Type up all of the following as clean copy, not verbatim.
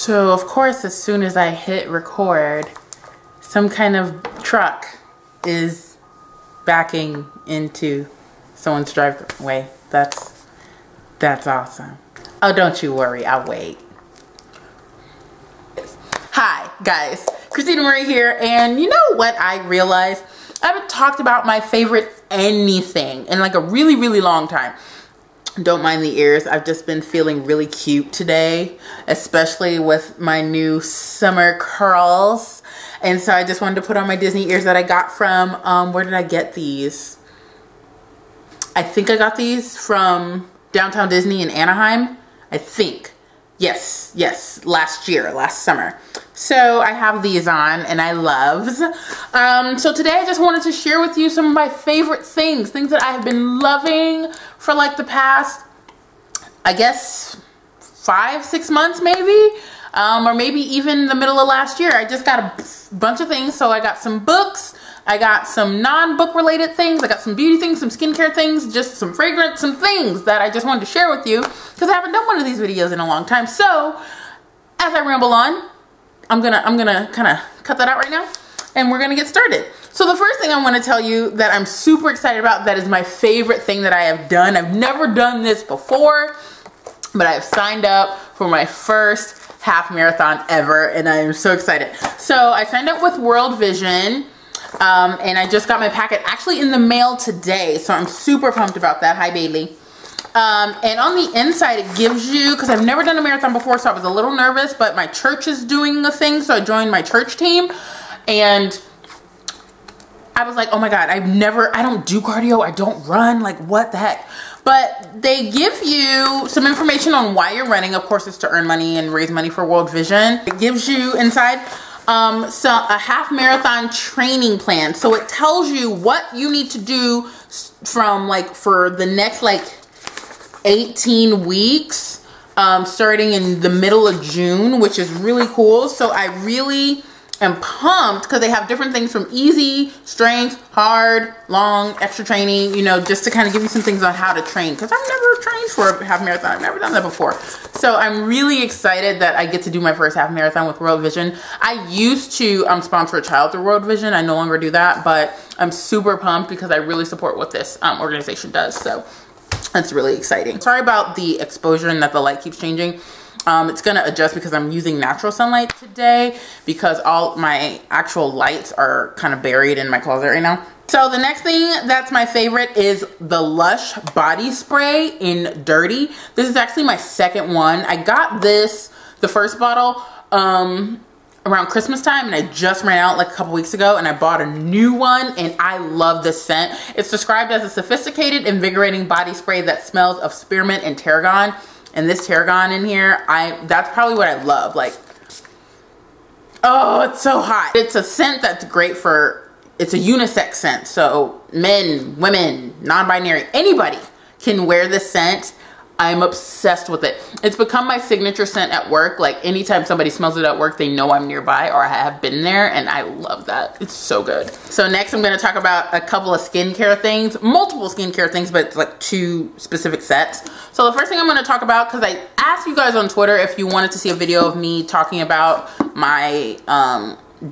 So of course, as soon as I hit record, some kind of truck is backing into someone's driveway. That's awesome. Oh, don't you worry, I'll wait. Hi guys, Christina Marie here, and you know what I realized? I haven't talked about my favorite anything in like a really long time. Don't mind the ears, I've just been feeling really cute today, especially with my new summer curls. And so I just wanted to put on my Disney ears that I got from, where did I get these? I think I got these from Downtown Disney in Anaheim, I think. Yes, last summer. So I have these on and I loves. So today I just wanted to share with you some of my favorite things that I have been loving for like the past, I guess, 5-6 months maybe, or maybe even the middle of last year. I just got a bunch of things. So I got some books, I got some non-book related things, I got some beauty things, some skincare things, just some fragrance, some things that I just wanted to share with you because I haven't done one of these videos in a long time. So as I ramble on, I'm gonna kind of cut that out right now and we're gonna get started. So the first thing I want to tell you that I'm super excited about, that is my favorite thing that I have done. I've never done this before, but I've signed up for my first half marathon ever and I am so excited. So I signed up with World Vision. And I just got my packet actually in the mail today, so I'm super pumped about that. Hi Bailey. And on the inside it gives you, because I've never done a marathon before, so I was a little nervous, but my church is doing a thing, so I joined my church team, and I was like, oh my god, I don't do cardio, I don't run, like what the heck. But they give you some information on why you're running. Of course, it's to earn money and raise money for World Vision. It gives you inside so a half marathon training plan. So it tells you what you need to do from like for the next like 18 weeks, starting in the middle of June, which is really cool. So I really am pumped because they have different things from easy, strength, hard, long, extra training, you know, just to kind of give you some things on how to train, because I've never trained for a half marathon. I've never done that before. So I'm really excited that I get to do my first half marathon with World Vision. I used to sponsor a child through World Vision. I no longer do that, but I'm super pumped because I really support what this organization does. So that's really exciting. Sorry about the exposure and that the light keeps changing. It's gonna adjust because I'm using natural sunlight today because all my actual lights are kind of buried in my closet right now. So the next thing that's my favorite is the Lush body spray in Dirty. This is actually my second one. I got this, the first bottle, around Christmas time, and I just ran out like a couple weeks ago, and I bought a new one, and I love this scent. It's described as a sophisticated, invigorating body spray that smells of spearmint and tarragon. And this tarragon in here, that's probably what I love. Like, oh, it's so hot. It's a scent that's great for, it's a unisex scent. So men, women, non-binary, anybody can wear this scent. I'm obsessed with it. It's become my signature scent at work. Like anytime somebody smells it at work, they know I'm nearby or I have been there, and I love that. It's so good. So next I'm gonna talk about a couple of skincare things, multiple skincare things, but it's like 2 specific sets. So the first thing I'm gonna talk about, because I asked you guys on Twitter if you wanted to see a video of me talking about my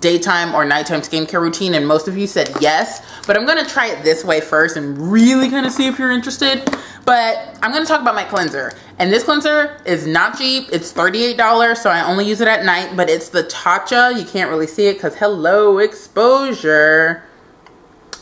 daytime or nighttime skincare routine, and most of you said yes, but I'm gonna try it this way first and really kind of see if you're interested. But I'm gonna talk about my cleanser, and this cleanser is not cheap. It's $38, so I only use it at night, but it's the Tatcha. You can't really see it because hello exposure.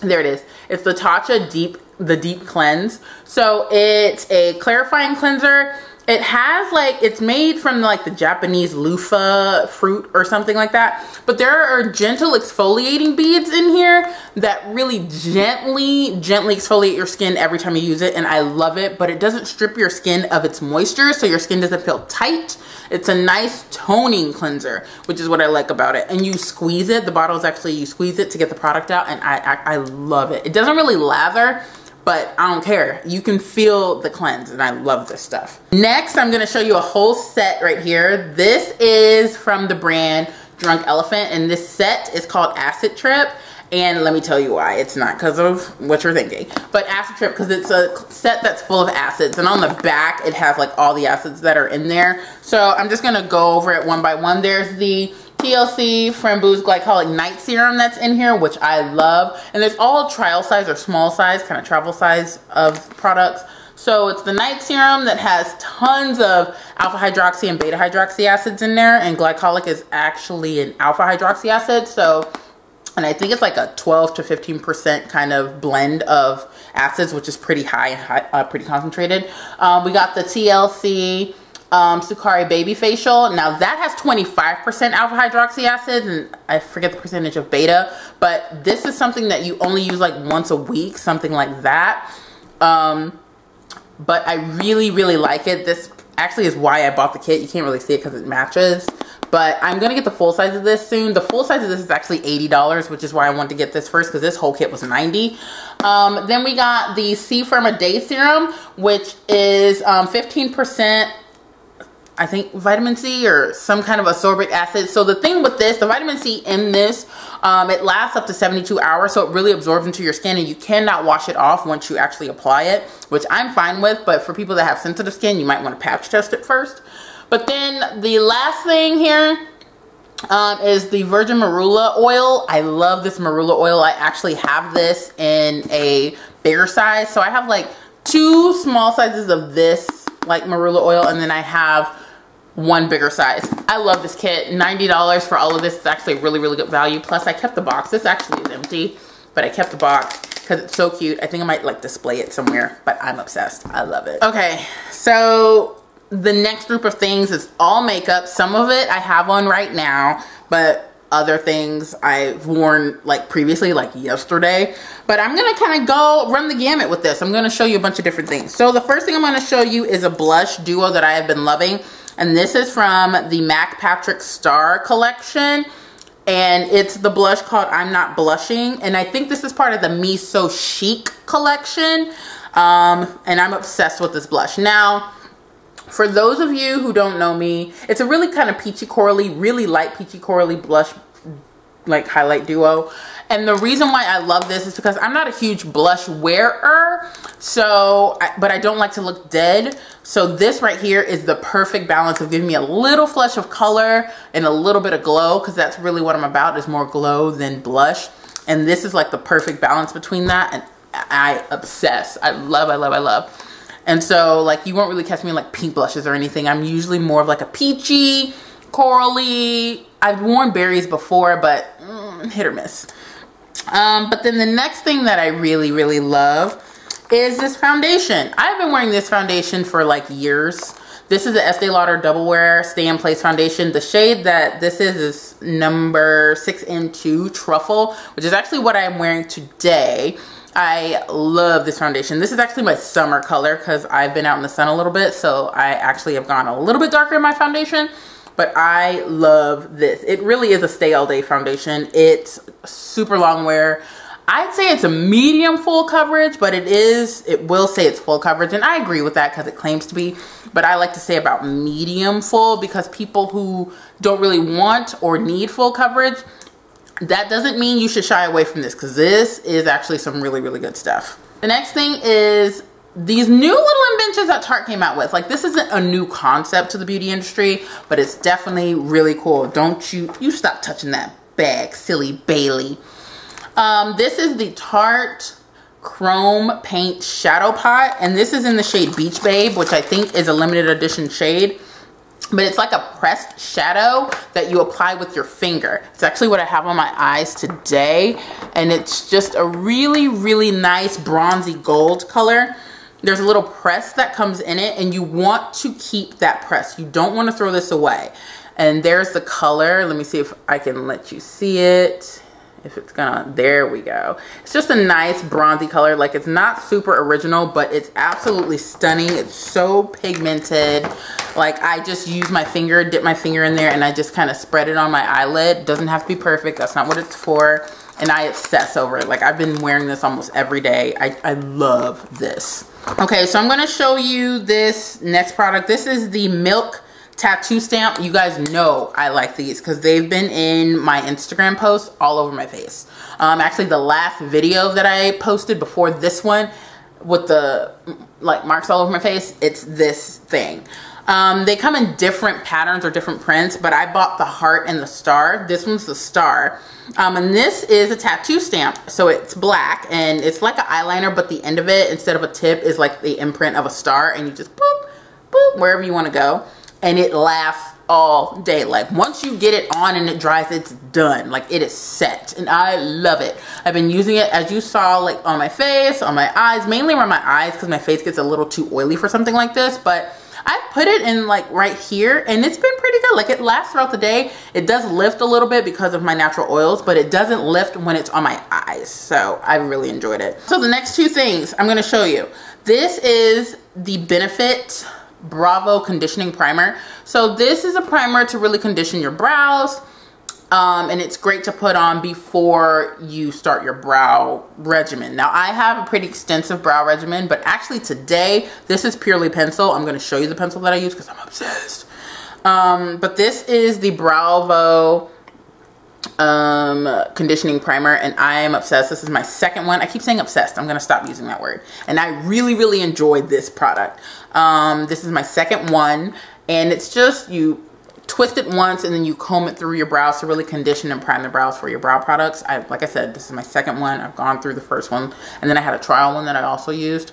There it is. It's the Tatcha Deep Cleanse. So it's a clarifying cleanser. It has like, it's made from like the Japanese loofah fruit or something like that. But there are gentle exfoliating beads in here that really gently exfoliate your skin every time you use it. And I love it, but it doesn't strip your skin of its moisture, so your skin doesn't feel tight. It's a nice toning cleanser, which is what I like about it. And you squeeze it, the bottle is actually, you squeeze it to get the product out, and I love it. It doesn't really lather, but I don't care. You can feel the cleanse, and I love this stuff. Next, I'm gonna show you a whole set right here. This is from the brand Drunk Elephant, and this set is called Acid Trip. And let me tell you why. It's not because of what you're thinking, but acid trip, because it's a set that's full of acids, and on the back it has like all the acids that are in there. So I'm just gonna go over it one by one. There's the TLC Framboos Glycolic Night Serum that's in here, which I love. And there's all trial size or small size, kind of travel size of products. So it's the night serum that has tons of alpha hydroxy and beta hydroxy acids in there, and glycolic is actually an alpha hydroxy acid. So, and I think it's like a 12 to 15% kind of blend of acids, which is pretty high, pretty concentrated. We got the TLC Sukari Baby Facial. Now that has 25% alpha hydroxy acid, and I forget the percentage of beta, but this is something that you only use like once a week, something like that. But I really, really like it. This actually is why I bought the kit. You can't really see it because it matches. But I'm going to get the full size of this soon. The full size of this is actually $80, which is why I wanted to get this first, because this whole kit was $90. Then we got the C Firma Day Serum, which is 15%, I think, vitamin C or some kind of ascorbic acid. So the thing with this, the vitamin C in this, it lasts up to 72 hours, so it really absorbs into your skin, and you cannot wash it off once you actually apply it, which I'm fine with. But for people that have sensitive skin, you might want to patch test it first. But then the last thing here is the virgin marula oil. I love this marula oil. I actually have this in a bigger size. So I have like 2 small sizes of this like marula oil, and then I have 1 bigger size. I love this kit. $90 for all of this. It's actually a really, really good value. Plus I kept the box. This actually is empty, but I kept the box because it's so cute. I think I might like display it somewhere, but I'm obsessed. I love it. Okay, so the next group of things is all makeup. Some of it I have on right now, but other things I've worn like previously, like yesterday. But I'm gonna kind of go run the gamut with this. I'm gonna show you a bunch of different things. So the first thing I'm gonna show you is a blush duo that I have been loving. And this is from the MAC Patrick Star collection. And it's the blush called I'm Not Blushing. And I think this is part of the Me So Chic collection. And I'm obsessed with this blush. Now, for those of you who don't know me, it's a really kind of peachy corally, really light peachy corally blush, like highlight duo. And the reason why I love this is because I'm not a huge blush wearer, but I don't like to look dead. So this right here is the perfect balance of giving me a little flush of color and a little bit of glow, because that's really what I'm about, is more glow than blush. And this is like the perfect balance between that, and I obsess. I love. And so like you won't really catch me in like pink blushes or anything. I'm usually more of like a peachy, corally. I've worn berries before, but hit or miss. But then the next thing that I really, really love is this foundation. I've been wearing this foundation for like years. This is the Estee Lauder Double Wear Stay in Place foundation. The shade that this is number 6N2 Truffle, which is actually what I'm wearing today. I love this foundation. This is actually my summer color because I've been out in the sun a little bit, so I actually have gone a little bit darker in my foundation. But I love this. It really is a stay all day foundation. It's super long wear. I'd say it's a medium full coverage, but it will say it's full coverage. And I agree with that because it claims to be. But I like to say about medium full, because people who don't really want or need full coverage, that doesn't mean you should shy away from this, because this is actually some really, really good stuff. The next thing is these new little inventions that Tarte came out with. Like, this isn't a new concept to the beauty industry, but it's definitely really cool. Don't you stop touching that bag, silly Bailey. This is the Tarte Chrome Paint Shadow Pot, and this is in the shade Beach Babe, which I think is a limited edition shade. But it's like a pressed shadow that you apply with your finger. It's actually what I have on my eyes today. And it's just a really, really nice bronzy gold color. There's a little press that comes in it, and you want to keep that press. You don't want to throw this away. And there's the color. Let me see if I can let you see it. If it's gonna, there we go. It's just a nice bronzy color. Like, it's not super original, but it's absolutely stunning. It's so pigmented. Like, I just use my finger, dip my finger in there, and I just kind of spread it on my eyelid. It doesn't have to be perfect. That's not what it's for. And I obsess over it. Like, I've been wearing this almost every day. I love this. Okay, so I'm gonna show you this next product. This is the Milk Tattoo stamp. You guys know I like these because they've been in my Instagram posts all over my face. Actually, the last video that I posted before this one with the like marks all over my face, it's this thing. They come in different patterns or different prints, but I bought the heart and the star. This one's the star. And this is a tattoo stamp. So it's black and it's like an eyeliner, but the end of it, instead of a tip, is like the imprint of a star, and you just boop, boop, wherever you want to go. And it lasts all day. Like once you get it on and it dries, it's done. Like it is set, and I love it. I've been using it, as you saw, like on my face, on my eyes, mainly around my eyes because my face gets a little too oily for something like this, but I've put it in like right here and it's been pretty good. Like it lasts throughout the day. It does lift a little bit because of my natural oils, but it doesn't lift when it's on my eyes. So I really enjoyed it. So the next two things I'm going to show you. This is the Benefit Bravo Conditioning Primer. So this is a primer to really condition your brows. And it's great to put on before you start your brow regimen. Now I have a pretty extensive brow regimen, but actually today, this is purely pencil. I'm going to show you the pencil that I use because I'm obsessed. But this is the Bravo conditioning primer, and I am obsessed. This is my second one. I keep saying obsessed. I'm going to stop using that word. And I really, really enjoyed this product. This is my second one, and it's just, you twist it once and then you comb it through your brows to really condition and prime the brows for your brow products. Like I said, this is my second one. I've gone through the first one, and then I had a trial one that I also used.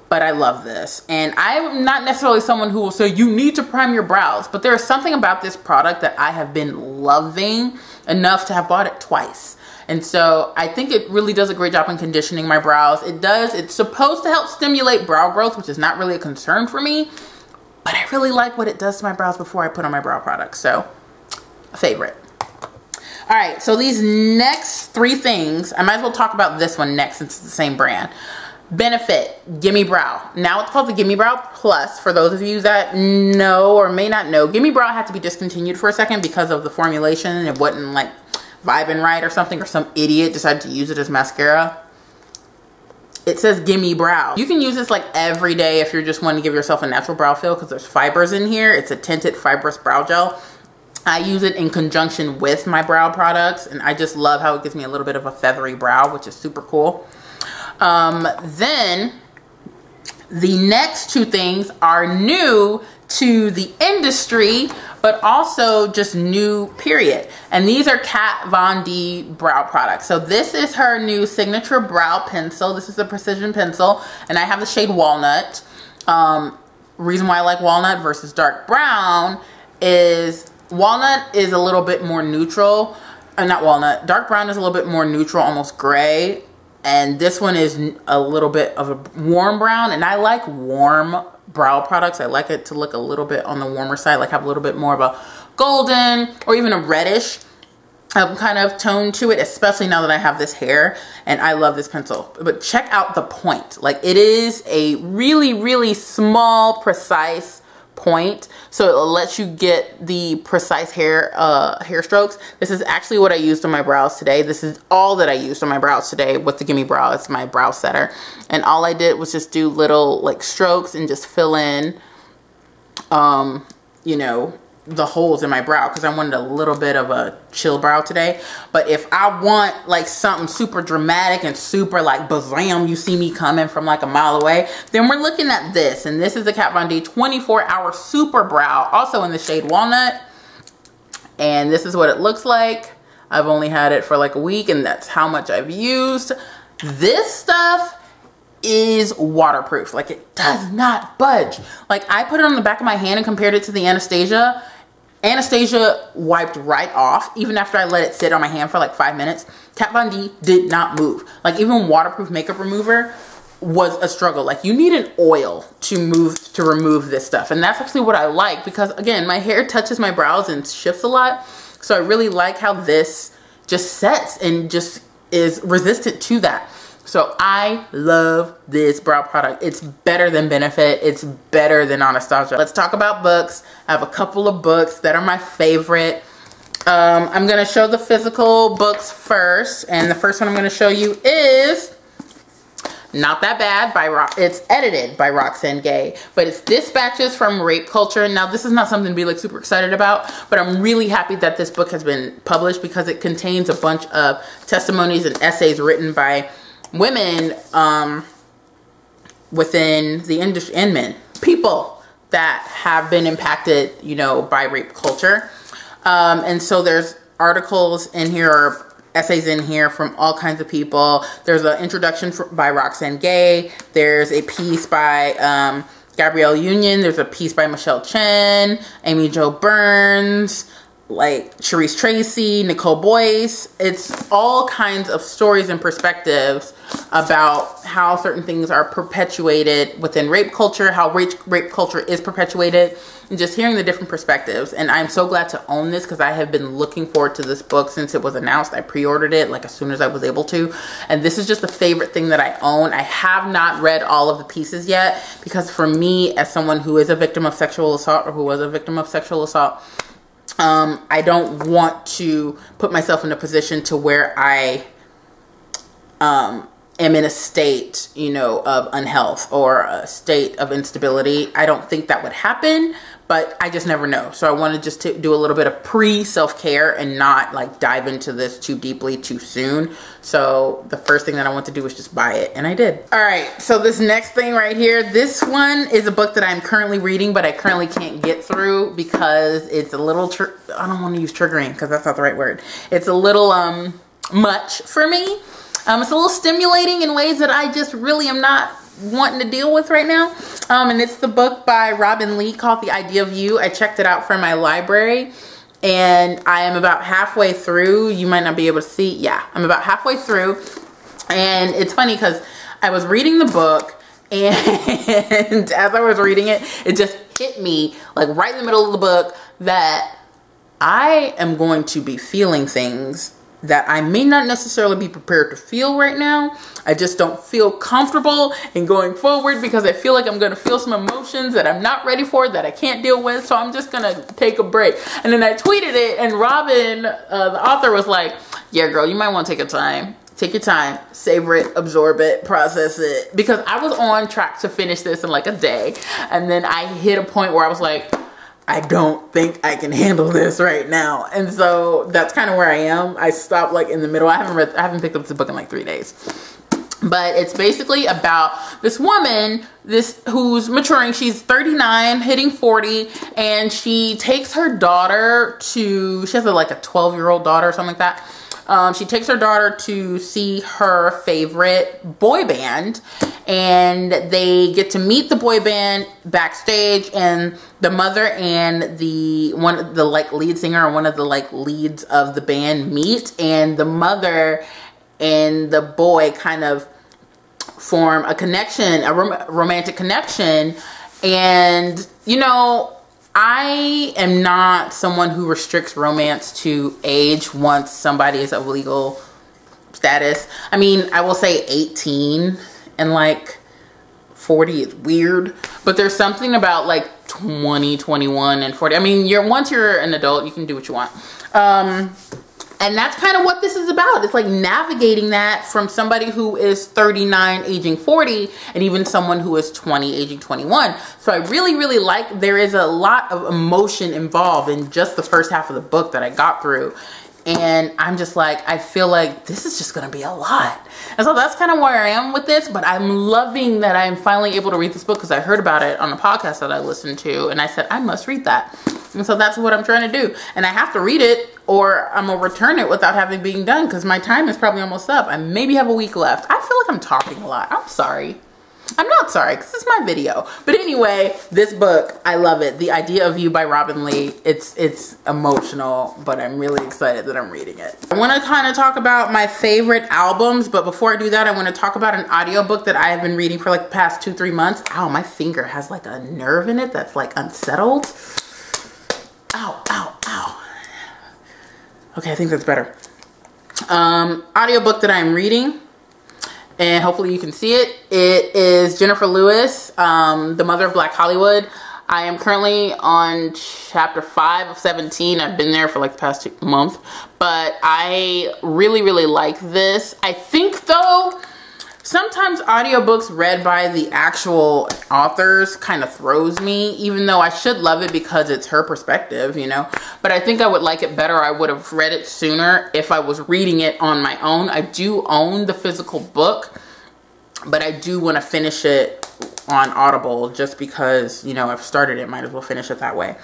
But I love this. And I'm not necessarily someone who will say you need to prime your brows, but there's something about this product that I have been loving enough to have bought it twice. And so I think it really does a great job in conditioning my brows. It's supposed to help stimulate brow growth, which is not really a concern for me, but I really like what it does to my brows before I put on my brow products. So, a favorite. All right, so these next three things, I might as well talk about this one next since it's the same brand. Benefit Gimme Brow. Now it's called the Gimme Brow Plus. For those of you that know or may not know, Gimme Brow had to be discontinued for a second because of the formulation. It wasn't like vibing right or something, or some idiot decided to use it as mascara. It says Gimme Brow. You can use this like every day if you're just wanting to give yourself a natural brow feel, because there's fibers in here. It's a tinted fibrous brow gel. I use it in conjunction with my brow products, and I just love how it gives me a little bit of a feathery brow, which is super cool. Then the next two things are new to the industry, but also just new, period. And these are Kat Von D brow products. So this is her new signature brow pencil. This is a precision pencil, and I have the shade Walnut. Reason why I like walnut versus dark brown is walnut is a little bit more neutral. Not walnut. Dark brown is a little bit more neutral, almost gray. And this one is a little bit of a warm brown, and I like warm brow products. I like it to look a little bit on the warmer side, like have a little bit more of a golden or even a reddish kind of tone to it, especially now that I have this hair, and I love this pencil. But check out the point. Like, it is a really, really small, precise point, so it lets you get the precise hair strokes. This is actually what I used on my brows today. This is all that I used on my brows today with the Gimme Brow. It's my brow setter, and all I did was just do little like strokes and just fill in you know, the holes in my brow, because I wanted a little bit of a chill brow today. But if I want like something super dramatic and super like bazam, you see me coming from like a mile away, then we're looking at this. And this is the Kat Von D 24-hour super brow, also in the shade Walnut. And this is what it looks like. I've only had it for like a week, and that's how much I've used. This stuff is waterproof. Like, it does not budge. Like, I put it on the back of my hand and compared it to the Anastasia. Anastasia wiped right off, even after I let it sit on my hand for like 5 minutes. Kat Von D did not move. Like, even waterproof makeup remover was a struggle. Like, you need an oil to remove this stuff. And that's actually what I like, because again, my hair touches my brows and shifts a lot. So I really like how this just sets and just is resistant to that. So I love this brow product. It's better than Benefit. It's better than Anastasia. Let's talk about books. I have a couple of books that are my favorite. I'm going to show the physical books first. And the first one I'm going to show you is Not That Bad by it's edited by Roxane Gay, but it's Dispatches from Rape Culture. Now, this is not something to be like super excited about, but I'm really happy that this book has been published because it contains a bunch of testimonies and essays written by women within the industry, and men, people that have been impacted, you know, by rape culture. And so there's articles in here, or essays in here from all kinds of people. There's an introduction by Roxane Gay. There's a piece by Gabrielle Union. There's a piece by Michelle Chen, Amy Jo Burns, like Charisse Tracy, Nicole Boyce. It's all kinds of stories and perspectives about how certain things are perpetuated within rape culture, how rape culture is perpetuated, and just hearing the different perspectives. And I'm so glad to own this because I have been looking forward to this book since it was announced. I pre-ordered it like as soon as I was able to, and this is just a favorite thing that I own. I have not read all of the pieces yet because for me, as someone who is a victim of sexual assault, or who was a victim of sexual assault, I don't want to put myself in a position to where I am in a state, you know, of unhealth or a state of instability. I don't think that would happen, but I just never know. So I wanted just to do a little bit of pre-self-care and not like dive into this too deeply too soon. So the first thing that I want to do was just buy it, and I did. All right, so this next thing right here, this one is a book that I'm currently reading, but I currently can't get through because it's a little, I don't want to use triggering because that's not the right word. It's a little much for me. It's a little stimulating in ways that I just really am not wanting to deal with right now. And it's the book by Robin Lee called The Idea of You. I checked it out from my library and I am about halfway through. You might not be able to see. Yeah, I'm about halfway through. And it's funny because I was reading the book, and as I was reading it, it just hit me like right in the middle of the book that I am going to be feeling things that I may not necessarily be prepared to feel right now. I just don't feel comfortable in going forward because I feel like I'm going to feel some emotions that I'm not ready for, that I can't deal with. So I'm just going to take a break. And then I tweeted it, and Robin, the author, was like, yeah, girl, you might want to take a time. Take your time, savor it, absorb it, process it. Because I was on track to finish this in like a day. And then I hit a point where I was like, I don't think I can handle this right now. And so that's kind of where I am. I stopped like in the middle. I haven't picked up this book in like 3 days. But it's basically about this woman, who's maturing. She's 39, hitting 40, and she takes her daughter to, she has like a 12-year-old daughter or something like that. She takes her daughter to see her favorite boy band, and they get to meet the boy band backstage, and the mother and the like lead singer, or one of the like leads of the band, meet, and the mother and the boy kind of form a connection, a romantic connection. And you know, I am not someone who restricts romance to age once somebody is of legal status. I mean, I will say 18 and like 40 is weird, but there's something about like 20, 21, and 40. I mean, once you're an adult, you can do what you want. And that's kind of what this is about. It's like navigating that from somebody who is 39 aging 40, and even someone who is 20 aging 21. So I really, really like, there is a lot of emotion involved in just the first half of the book that I got through. And I'm just like, I feel like this is just going to be a lot. And so that's kind of where I am with this. But I'm loving that I'm finally able to read this book because I heard about it on a podcast that I listened to. And I said, I must read that. And so that's what I'm trying to do. And I have to read it or I'm going to return it without having being done because my time is probably almost up. I maybe have a week left. I feel like I'm talking a lot. I'm sorry. I'm not sorry because it's my video. But anyway, this book, I love it. The Idea of You by Robin Lee. It's emotional, but I'm really excited that I'm reading it. I want to kind of talk about my favorite albums, but before I do that, I want to talk about an audiobook that I have been reading for like the past 2-3 months. Ow, my finger has like a nerve in it that's like unsettled. Ow, ow, ow. Okay, I think that's better. Audiobook that I'm reading, and hopefully you can see it. It is Jennifer Lewis, The Mother of Black Hollywood. I am currently on chapter 5 of 17. I've been there for like the past month, but I really, really like this. I think though, Sometimes audiobooks read by the actual authors kind of throws me, even though I should love it because it's her perspective, you know. But I think I would like it better. I would have read it sooner if I was reading it on my own. I do own the physical book, but I do want to finish it on Audible just because, you know, I've started it. Might as well finish it that way.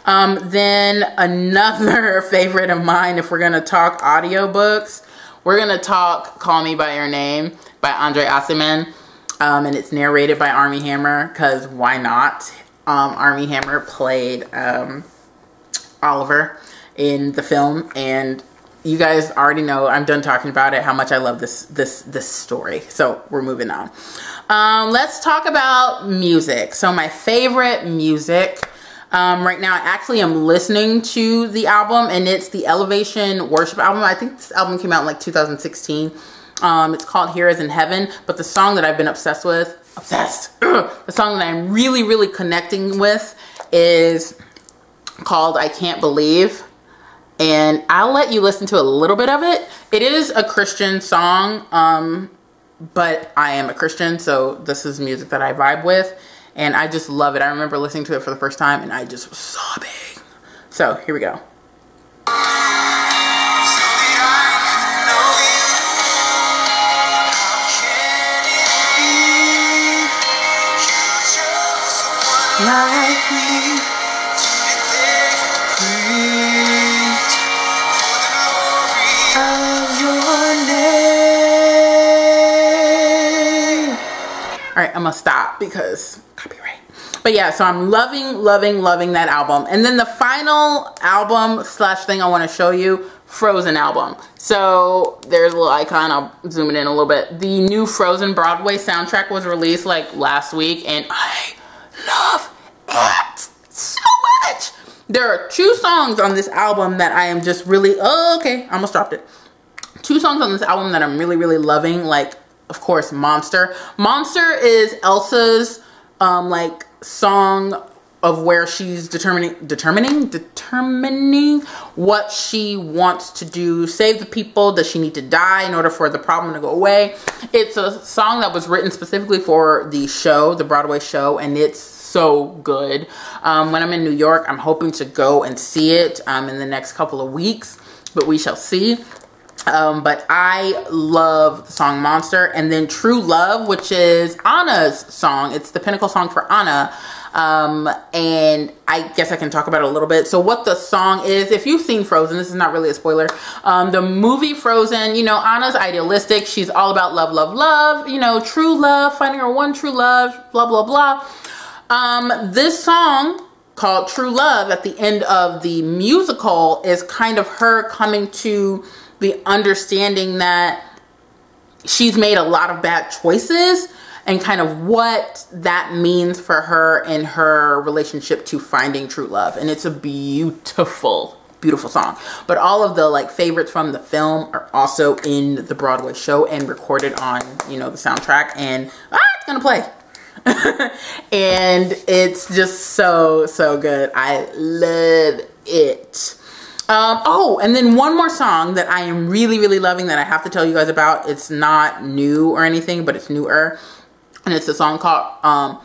Then another favorite of mine, if we're going to talk audiobooks, we're going to talk Call Me By Your Name by Andre Aciman, and it's narrated by Armie Hammer, because why not? Armie Hammer played Oliver in the film, and you guys already know, I'm done talking about it, how much I love this story. So we're moving on. Let's talk about music. So my favorite music right now, I actually am listening to the album, and it's the Elevation Worship album. I think this album came out in like 2016. It's called Here As in Heaven, but the song that I've been obsessed with, the song that I'm really, really connecting with is called I Can't Believe. And I'll let you listen to a little bit of it. It is a Christian song, but I am a Christian, so this is music that I vibe with. And I just love it. I remember listening to it for the first time and I just was sobbing. So here we go. Like me, of your name. All right, I'm gonna stop because copyright. But yeah, so I'm loving that album. And then the final album slash thing I want to show you, Frozen album. So there's a little icon, I'll zoom it in a little bit. The new Frozen Broadway soundtrack was released like last week, and I love it so much. There are 2 songs on this album that I am just really, oh, okay, I almost dropped it. 2 songs on this album that I'm really loving, like, of course, Monster. Monster is Elsa's, like, song of where she's determining what she wants to do. Save the people. Does she need to die in order for the problem to go away? It's a song that was written specifically for the show, the Broadway show, and it's so good. When I'm in New York, I'm hoping to go and see it in the next couple of weeks, but we shall see. But I love the song Monster. And then True Love, which is Anna's song. It's the pinnacle song for Anna. And I guess I can talk about it a little bit. So what the song is, if you've seen Frozen, this is not really a spoiler. The movie Frozen, you know, Anna's idealistic. She's all about love, love, love. You know, true love, finding her one true love, blah, blah, blah. This song called True Love at the end of the musical is kind of her coming to the understanding that she's made a lot of bad choices and kind of what that means for her in her relationship to finding true love. And it's a beautiful, beautiful song. But all of the like favorites from the film are also in the Broadway show and recorded on, you know, the soundtrack, and it's gonna play. And it's just so good. I love it. Oh, and then one more song that I am really loving that I have to tell you guys about. It's not new or anything, but it's newer. And it's a song called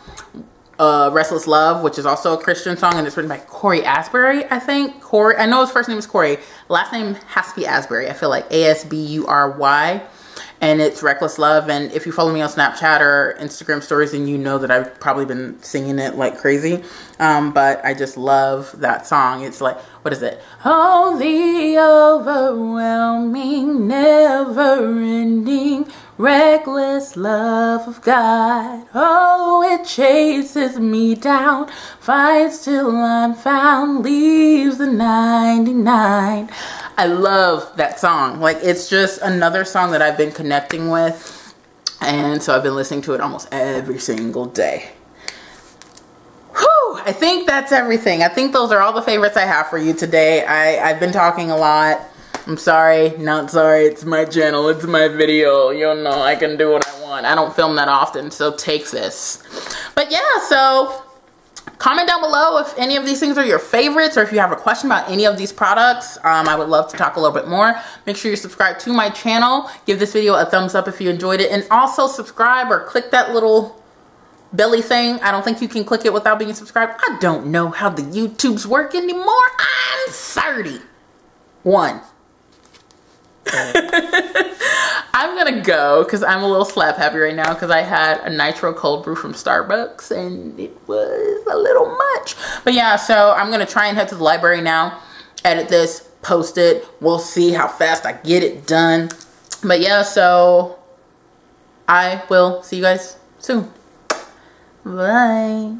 Restless Love, which is also a Christian song, and it's written by Corey Asbury, I think. Corey, I know his first name is Corey. Last name has to be Asbury. I feel like Asbury. And it's Reckless Love. And if you follow me on Snapchat or Instagram stories, then you know that I've probably been singing it like crazy. But I just love that song. It's like, what is it? Oh, the overwhelming, never-ending, reckless love of God. Oh, it chases me down, fights till I'm found, leaves the 99. I love that song. Like, it's just another song that I've been connecting with. And so I've been listening to it almost every single day. Whew, I think that's everything. I think those are all the favorites I have for you today. I've been talking a lot. I'm sorry, not sorry. It's my channel. It's my video. You know, I can do what I want. I don't film that often, so take this. But yeah, so Comment down below if any of these things are your favorites, or if you have a question about any of these products. I would love to talk a little bit more. Make sure you're subscribed to my channel. Give this video a thumbs up if you enjoyed it, and also subscribe or click that little belly thing. I don't think you can click it without being subscribed. I don't know how the YouTubes work anymore. I'm 31. I'm gonna go because I'm a little slap happy right now because I had a nitro cold brew from Starbucks and it was a little much. But yeah, so I'm gonna try and head to the library now, edit this, post it. We'll see how fast I get it done. But yeah, so I will see you guys soon. Bye.